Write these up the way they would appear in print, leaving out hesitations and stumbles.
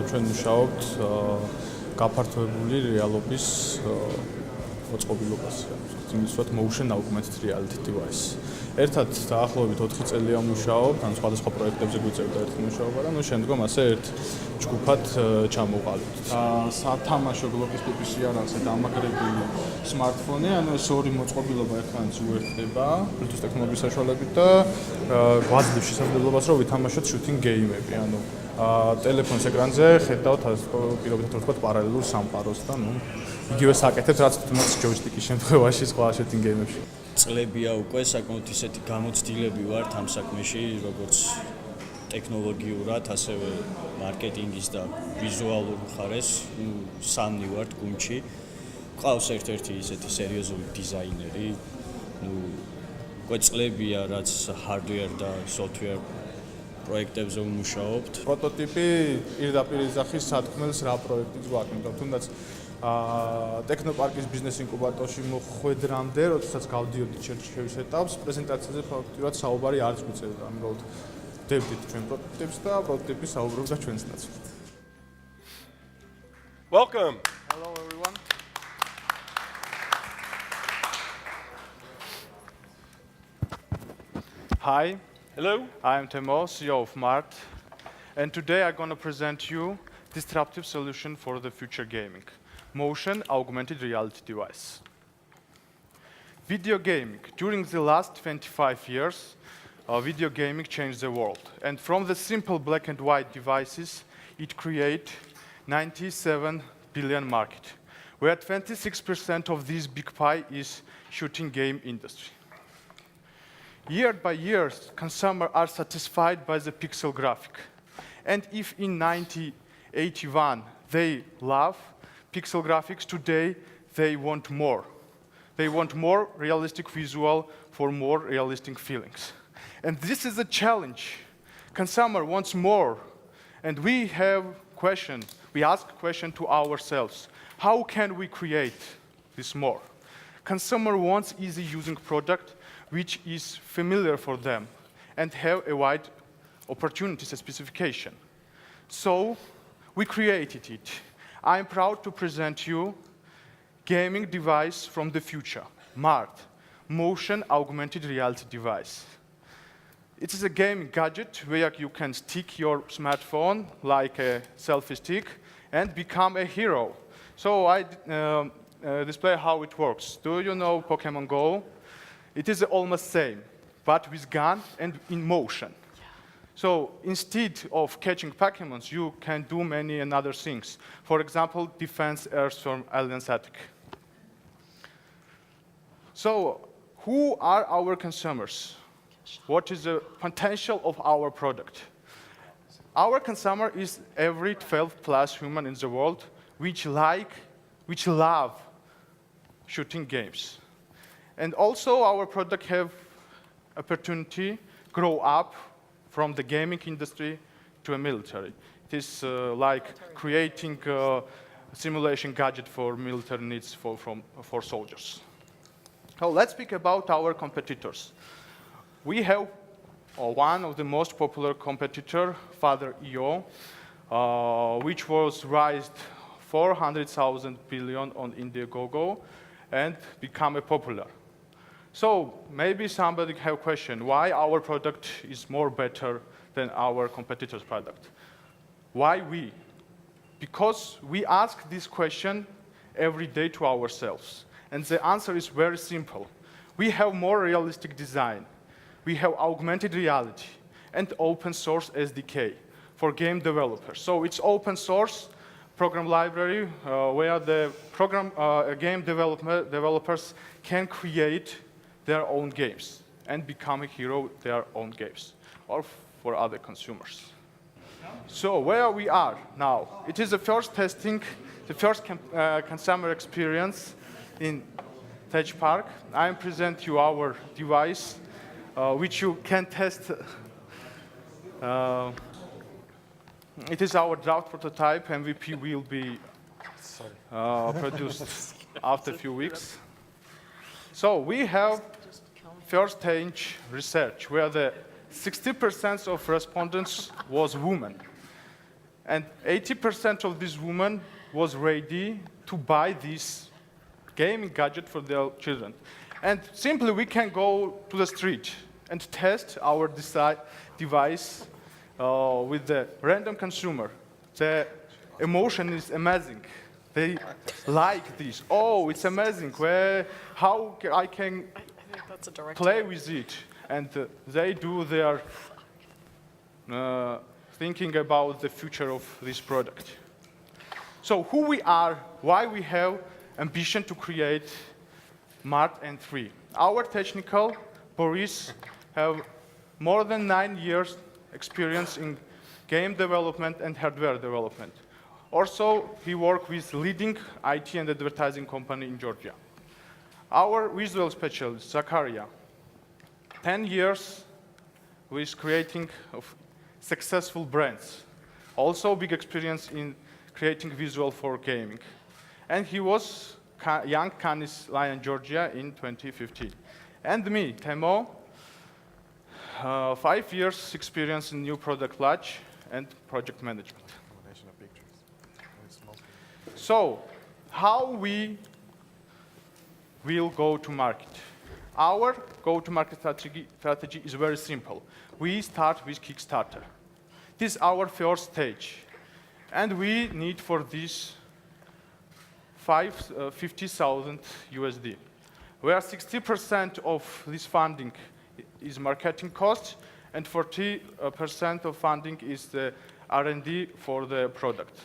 ჩვენ მუშაობთ გაფართოებული რეალობის მოწყობილობას, იმისოთ motion augmented reality device. ერთად დაახლოებით 4 წელია მუშაობთ, ან სხვადასხვა პროექტებზე გვიწევდა ერთი მუშაობა და შემდგომ ასე ერთ ჯგუფად ჩამოვყალიბდით. სათამაშო ბლოკის ტიპის იარაღზე დამაგრებილი სმარტფონი, ანუ ეს ორი მოწყობილობა ერთმანეთს უერთდება ბლუთუს ტექნოლოგიის საშუალებით და გვაძლევს შესაძლებლობას, რომ ვითამაშოთ shooting game-ები, ანუ ტელეფონის ეკრანზე ხედავთ პირობითად ვთქვათ პარალელურ სამყაროს და იგივე საკეთებს, რაც თუნდაც ჯოისტიკის შემთხვევაში სხვა shooting game-ებში. წლებია უკვე საკმაოდ ისეთი გამოცდილები ვართ ამ საქმეში, როგორც ტექნოლოგიურად, ასევე მარკეტინგის და ვიზუალურ მხარეს, სამნი ვართ გუნდში. ყავს ერთ-ერთი ისეთი სერიოზული დიზაინერი, უკვე წლებია, რაც hardware და software პროექტებზე ვმუშაობთ. პროტოტიპი პირდაპირ იძახის სათქმელს რა პროექტიც გვაქვს, იმიტომ თუნდაც ტექნოპარკის ბიზნეს ინკუბატორში მოხვედრამდე, როდესაც გავდიოდით შერჩევის ეტაპს, პრეზენტაციაზე ფაქტურად საუბარი არც გვიწევდა, ამიტომ ვდებდით ჩვენ პროტოტიპს და პროტოტიპი საუბრობდა ჩვენს ნაცვლად. Welcome. Hello everyone. Hi. Hello. I'm Timo, CEO of MARD, and today I'm going to present you disruptive solution for the future gaming. Motion augmented reality device. Video gaming. During the last 25 years, video gaming changed the world. And from the simple black and white devices, it created 97 billion market, where 26% of this big pie is shooting game industry. Year by year, consumers are satisfied by the pixel graphic. And if in 1981 they love pixel graphics, today they want more. They want more realistic visual for more realistic feelings. And this is a challenge. Consumer wants more. And we ask a question to ourselves. How can we create this more? Consumer wants easy using product which is familiar for them and have a wide opportunities and specification. So we created it. I'm proud to present you gaming device from the future, MARD, Motion Augmented Reality Device. It is a gaming gadget where you can stick your smartphone like a selfie stick and become a hero. So I display how it works. Do you know Pokemon Go? It is almost same, but with gun and in motion. So instead of catching Pokemons, you can do many other things. For example, defense Earth from alien attack. So who are our consumers? What is the potential of our product? Our consumer is every 12+ human in the world which love shooting games. And also our product have opportunity grow up from the gaming industry to a military. It is like creating a simulation gadget for military needs for soldiers. So let's speak about our competitors. We have one of the most popular competitor, Father.io, which was raised 400,000 billion on Indiegogo and become a popular. So maybe somebody have a question, why our product is more better than our competitor's product? Why we? Because we ask this question every day to ourselves. And the answer is very simple. We have more realistic design. We have augmented reality and open source SDK for game developers. So it's open source program library where the game developers can create their own games and become a hero their own games or for other consumers. So where we are now, it is the first testing, the first consumer experience in Tech Park. I present you our device which you can test. It is our draft prototype. MVP will be produced after a few weeks. So we have first stage research where the 60% of respondents was women. And 80% of these women was ready to buy this gaming gadget for their children. And simply we can go to the street and test our device with the random consumer. The emotion is amazing. They like this. Oh, it's amazing. How I can play with it. And they do their thinking about the future of this product. So who we are, why we have ambition to create MARD and 3. Our technical, Boris, have more than 9 years experience in game development and hardware development. Also, he worked with leading IT and advertising company in Georgia. Our visual specialist, Zakaria, 10 years with creating of successful brands. Also, big experience in creating visual for gaming. And he was young Canis Lion Georgia in 2015. And me, Temo, 5 years experience in new product launch and project management. So, how we will go to market? Our go-to-market strategy is very simple. We start with Kickstarter. This is our first stage. And we need for this 50,000 USD, where 60% of this funding is marketing cost, and 40% of funding is the R&D for the product.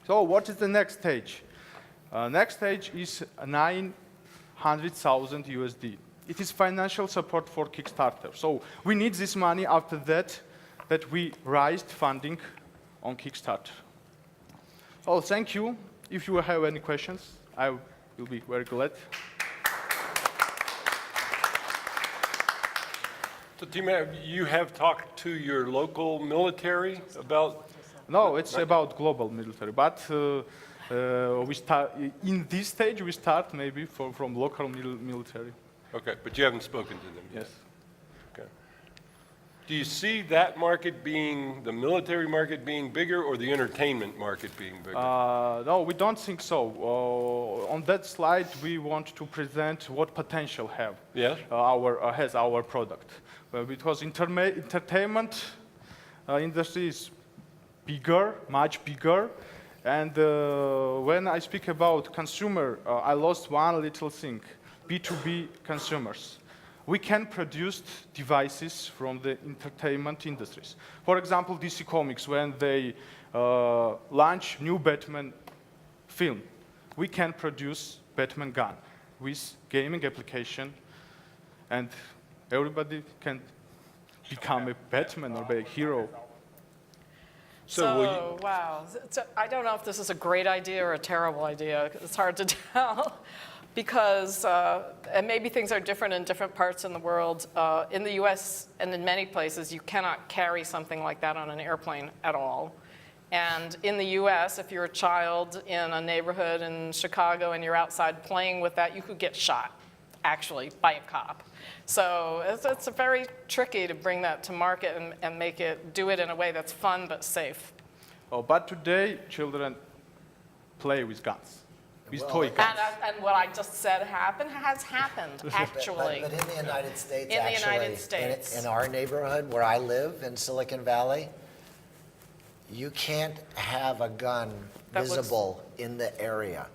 So what is the next stage? Next stage is 900,000 USD. It is financial support for Kickstarter. So we need this money after that we raised funding on Kickstarter. Oh, thank you. If you have any questions, I will be very glad. So, Tima, you have talked to your local military about? No, it's about global military, but we start in this stage. We start maybe from local military. Okay, but you haven't spoken to them yet. Yes. Okay. Do you see that market being, the military market being bigger or the entertainment market being bigger? No, we don't think so. On that slide, we want to present what potential have Yes? has our product. Because entertainment industry is bigger, much bigger. And when I speak about consumer, I lost one little thing, B2B consumers. We can produce devices from the entertainment industries. For example, DC Comics, when they launch new Batman film, we can produce Batman gun with gaming application, and everybody can become a Batman or a hero. So wow. So I don't know if this is a great idea or a terrible idea. It's hard to tell. Because, and maybe things are different in different parts in the world. In the US and in many places, you cannot carry something like that on an airplane at all. And in the US, if you're a child in a neighborhood in Chicago and you're outside playing with that, you could get shot, actually, by a cop. So it's very tricky to bring that to market and make it, do it in a way that's fun but safe. Oh, but today, children play with guns. With toy guns. And what I just said has happened, actually. But in the United States, In the United States. in our neighborhood where I live in Silicon Valley, you can't have a gun That looks- visible in the area.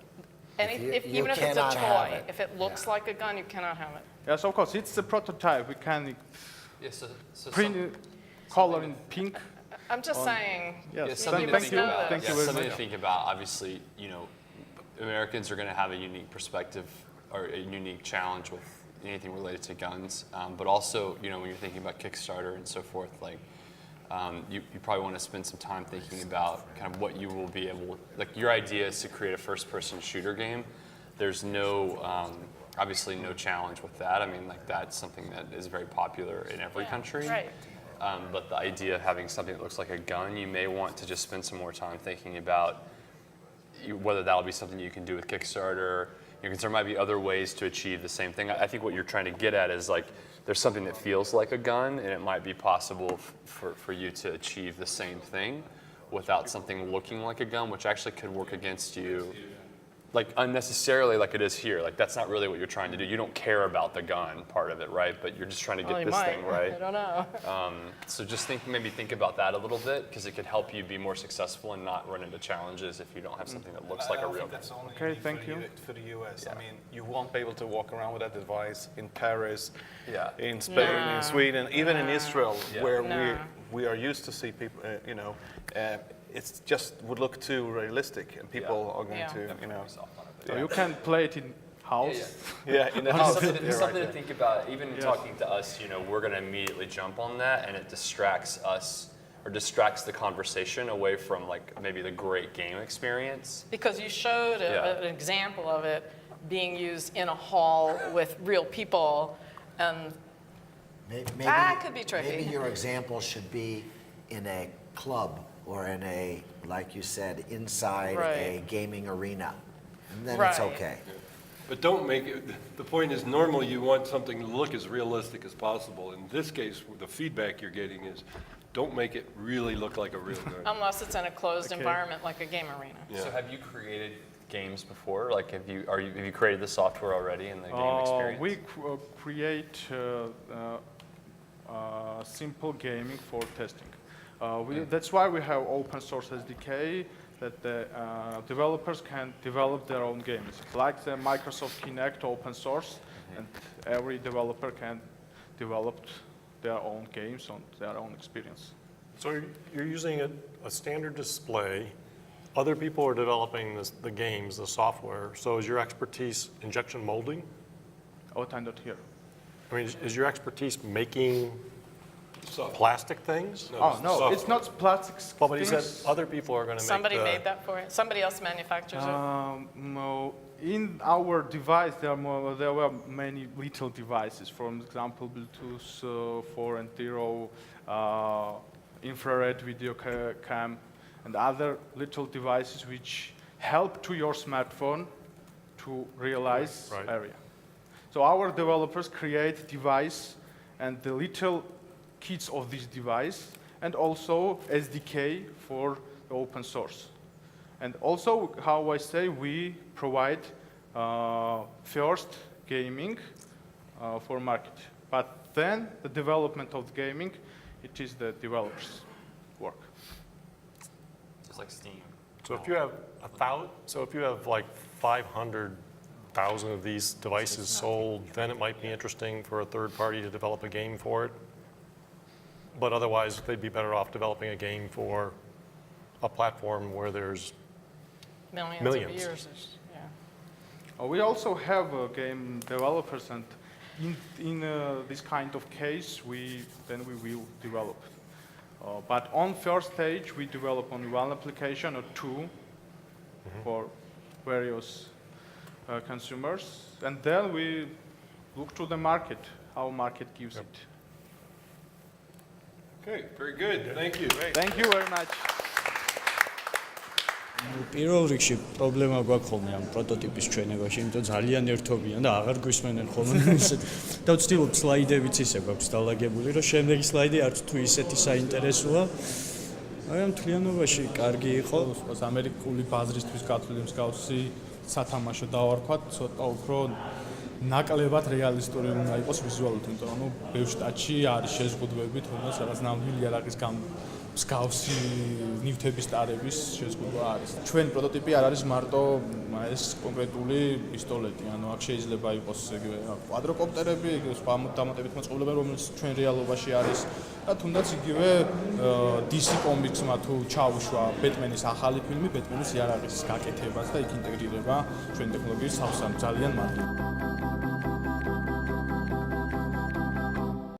And You even if it's a cannot have toy, it. if it looks like a gun, you cannot have it. Yes, of course, it's a prototype. We can Yes, print color in pink. I'm just saying, Yes, something to thank think you. about. Thank you Yeah, very something much. to think about. Obviously, you know, Americans are going to have a unique perspective or a unique challenge with anything related to guns. But also, you know, when you're thinking about Kickstarter and so forth, like you probably want to spend some time thinking about kind of what you will be able. Like your idea is to create a first-person shooter game. There's no obviously no challenge with that. I mean, like that's something that is very popular in every country. right. But the idea of having something that looks like a gun, you may want to just spend some more time thinking about whether that'll be something you can do with Kickstarter. Because there might be other ways to achieve the same thing. I think what you're trying to get at is like there's something that feels like a gun, and it might be possible for you to achieve the same thing without something looking like a gun, which actually could work against you, like unnecessarily, like it is here. Like that's not really what you're trying to do. You don't care about the gun part of it, right? But you're just trying to get this thing right. I don't know. So just maybe think about that a little bit, because it could help you be more successful and not run into challenges if you don't have something that looks like a real gun. That's only Okay, thank you. for the US. I mean, you won't be able to walk around with that device in Paris, Yeah. in Spain, No. in Sweden, even in Israel, Yeah. where No. we are used to see people, it's just would look too realistic, and people are going Yeah. to, So you can play it in house. in the It's house. something, Yeah, something right, to think about. Even Yes. talking to us, we're going to immediately jump on that, and it distracts us or distracts the conversation away from like maybe the great game experience. Because you showed Yeah. an example of it being used in a hall with real people, and Maybe, That could be tricky. Maybe your example should be in a club or in a, like you said, inside a Right. gaming arena. And then it's Right. okay. But don't make it, the point is normally you want something to look as realistic as possible. In this case, the feedback you're getting is, don't make it really look like a real gun. unless it's in a closed environment like a game arena. So have you created games before? Like have you created the software already in the game experience? We create simple gaming for testing. That's why we have open source SDK that the developers can develop their own games. Like the Microsoft Kinect open source, and every developer can develop their own games on their own experience. So you're using a standard display. Other people are developing the games, the software. So is your expertise injection molding? What I not here? I mean, is your expertise making plastic things? Oh no, it's not plastic Well, but he said things. other people are going to make Somebody made that for you. Somebody else manufactures it. No, in our device there were many little devices. For example, Bluetooth 4.0, infrared video cam, and other little devices which help to your smartphone to realize Right. area. So our developers create device and the little kits of this device, and also SDK for the open source. And also, how I say, we provide first gaming for market. But then the development of the gaming, it is the developers' work. Just like Steam. So if you have like 500,000 of these devices sold, then it might be interesting for a third party to develop a game for it. But otherwise, they'd be better off developing a game for a platform where there's Millions. Of users. Yeah. We also have game developers, and in this kind of case, we will develop. But on first stage, we develop only one application or two for various consumers, and then we look to the market, how market gives it. Okay, very good, thank you. Thank you very much. პირველ რიგში პრობლემა გვაქვს ხოლმე ამ პროტოტიპის ჩვენებაში, იმიტომ ძალიან ერთობიან და აღარ გვისმენენ ხოლმე ისეთ. და ვცდილობ სლაიდებიც ისე გვაქვს დალაგებული, რომ შემდეგი სლაიდი არც თუ ისეთი საინტერესოა. მაგრამ მთლიანობაში კარგი იყო. ეს ამერიკული ბაზრისთვის გათვლილი მსგავსი სათამაშო დავარქვათ, ცოტა უფრო ნაკლებად რეალისტური უნდა იყოს ვიზუალურად, იმიტომ რომ ბევრ შტატში არის შეზღუდვები, თუნდაც რაღაც ნამდვილი რაღაც მსგავსი ნივთების ტარების შეზღუდვა არის. ჩვენ პროტოტიპი არ არის მარტო ეს კონკრეტული პისტოლეტი, ანუ აქ შეიძლება იყოს იგივე კვადროკოპტერები, იგივე სხვა დამატებით მოწყობილება, რომელიც ჩვენ რეალობაში არის და თუნდაც იგივე DC კომიქსმა თუ ჩაუშვა ბეტმენის ახალი ფილმი, ბეტმენის იარაღის გაკეთებას და იქ ინტეგრირება ჩვენ ტექნოლოგიის სავსამ ძალიან მარტივ.